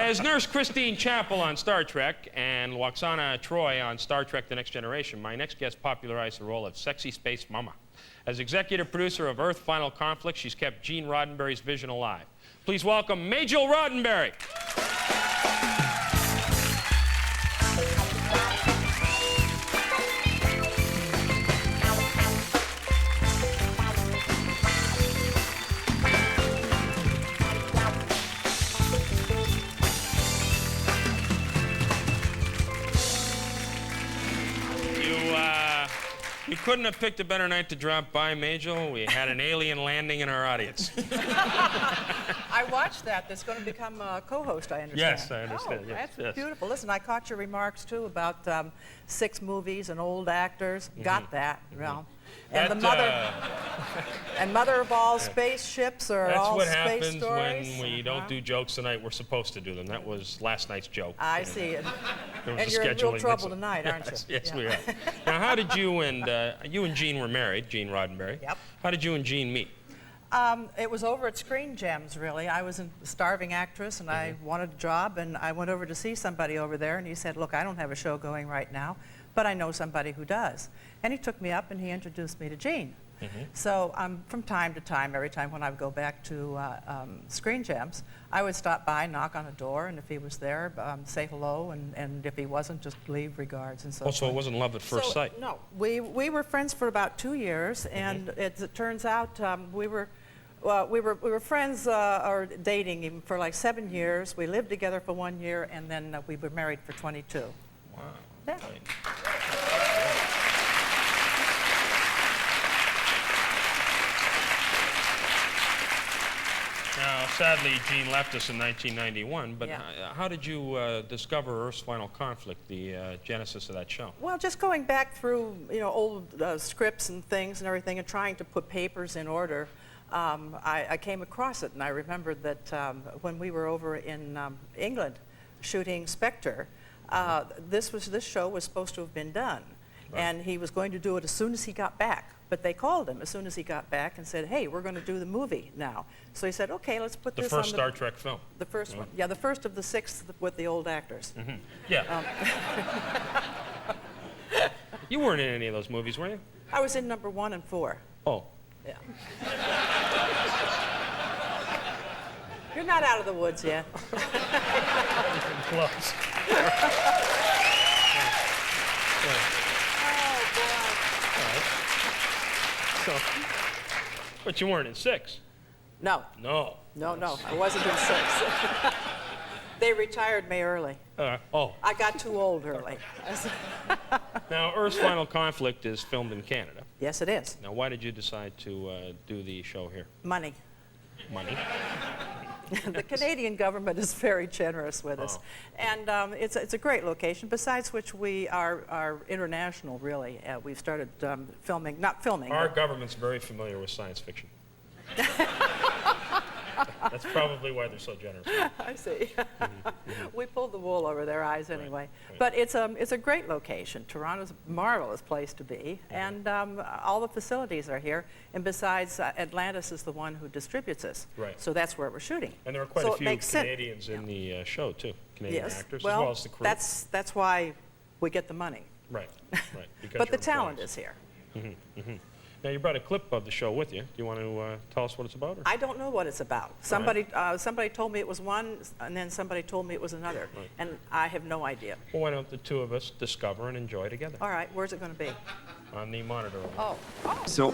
As Nurse Christine Chapel on Star Trek and Lwaxana Troi on Star Trek The Next Generation, my next guest popularized the role of sexy space mama. As executive producer of Earth Final Conflict, she's kept Gene Roddenberry's vision alive. Please welcome Majel Roddenberry. You couldn't have picked a better night to drop by, Majel. We had an alien landing in our audience. I watched that. That's going to become a co-host, I understand. Yes, I understand. Oh, yes, that's beautiful. Listen, I caught your remarks, too, about 6 movies and old actors. Got that, well. And That, the mother... and mother of all spaceships are all space stories. That's what happens when we don't do jokes tonight. We're supposed to do them. That was last night's joke. I see it. And you're in real trouble tonight, aren't you? Yes, we are. Now, how did you and Gene were married, Gene Roddenberry. Yep. How did you and Gene meet? It was over at Screen Gems, really. I was a starving actress, and I wanted a job, and I went over to see somebody over there, and he said, look, I don't have a show going right now, but I know somebody who does. And he took me up, and he introduced me to Gene. So from time to time, every time when I would go back to Screen Gems, I would stop by, knock on a door, and if he was there, say hello, and if he wasn't, just leave regards and so forth. So it wasn't love at first sight? No. We were friends for about 2 years, and it turns out we were friends or dating even for like 7 years. We lived together for 1 year, and then we were married for 22. Wow. Yeah. Now, sadly, Gene left us in 1991, but how did you discover Earth's Final Conflict, the genesis of that show? Well, just going back through, old scripts and things and everything and trying to put papers in order, I came across it, and I remembered that when we were over in England shooting Spectre, this show was supposed to have been done, and he was going to do it as soon as he got back. But they called him as soon as he got back and said, hey, we're going to do the movie now. So he said, okay, let's put this on the first Star Trek film. The first one. Yeah, the first of the 6 with the old actors. Yeah. You weren't in any of those movies, were you? I was in number 1 and 4. Oh. Yeah. You're not out of the woods yet. Close. So, but you weren't in 6. No. No. No, I wasn't in 6. They retired me early. I got too old early. Now, Earth's Final Conflict is filmed in Canada. Yes, it is. Now, why did you decide to do the show here? Money. Money? The Canadian government is very generous with us. And it's a great location, besides which we are international, really. We've started filming, not filming. Our government's very familiar with science fiction. That's probably why they're so generous. I see. We pulled the wool over their eyes anyway. Right. But it's a great location. Toronto's a marvelous place to be, and all the facilities are here. And besides, Atlantis is the one who distributes us. Right. So that's where we're shooting. And there are quite a few Canadians in the show too. Canadian actors, as well as the crew. That's why we get the money. Right. But the talent is here. Now, you brought a clip of the show with you. Do you want to tell us what it's about? Or? I don't know what it's about. Somebody told me it was one, and then somebody told me it was another. Right. And I have no idea. Well, why don't the two of us discover and enjoy together? All right. Where's it going to be? On the monitor. Oh. So.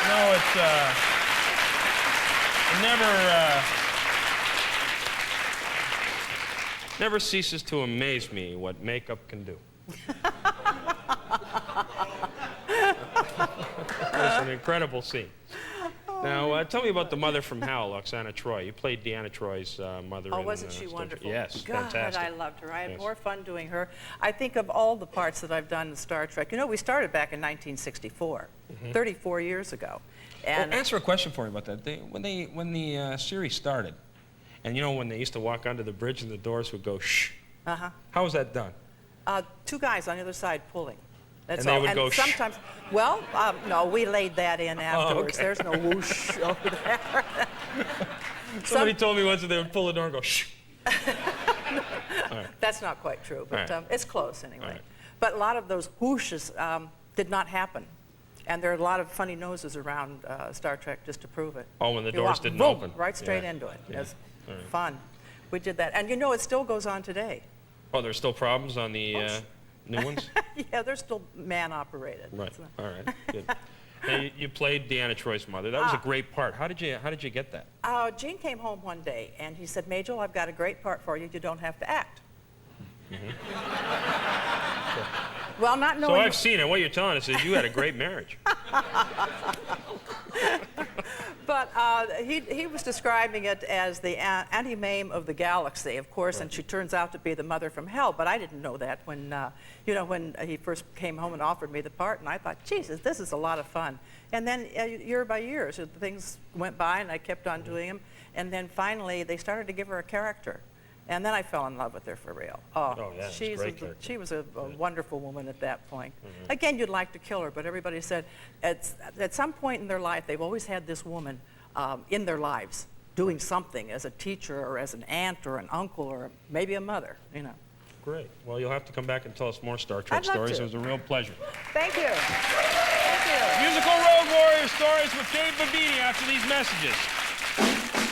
No, it's never ceases to amaze me what makeup can do. It's an incredible scene. Now, tell me about the mother from Hell, Lwaxana Troi. You played Deanna Troy's mother. Oh, wasn't she wonderful? Yes, God, fantastic. I loved her. I had more fun doing her. I think of all the parts that I've done in Star Trek. We started back in 1964, 34 years ago. And answer a question for me about that. When the series started, and when they used to walk onto the bridge and the doors would go shh. How was that done? 2 guys on the other side pulling. That's and all. They would go sometimes, well, no, we laid that in afterwards. Oh, okay. There's no whoosh over there. Somebody told me once that they would pull the door and go, shh. That's not quite true, but All right. it's close anyway. All right. But a lot of those whooshes did not happen. And there are a lot of funny noses around Star Trek just to prove it. Oh, when the You doors walk, didn't boom, open. right straight Yeah. into it. Yeah. It was All right. fun. We did that. And you know, it still goes on today. Oh, there's still problems on the new ones? Yeah, they're still man-operated. Right. So- All right. Good. Now, you played Deanna Troi's mother. That was a great part. How did you get that? Gene came home one day, and he said, Majel, I've got a great part for you. You don't have to act. Well, not So knowing... I've seen it. What you're telling us is you had a great marriage. But he was describing it as the anti-mame of the galaxy, of course, and she turns out to be the mother from hell. But I didn't know that when, when he first came home and offered me the part, and I thought, Jesus, this is a lot of fun. And then year by year, so things went by, and I kept on doing them. And then finally, they started to give her a character. And then I fell in love with her for real. Oh, yeah, it's a great character. She was a wonderful woman at that point. Again, you'd like to kill her, but everybody said at some point in their life, they've always had this woman in their lives doing something as a teacher or as an aunt or an uncle or maybe a mother, Great. Well, you'll have to come back and tell us more Star Trek I'd love stories. to. It was a real pleasure. Thank you. Thank you. Musical Road Warrior stories with Dave Babini after these messages.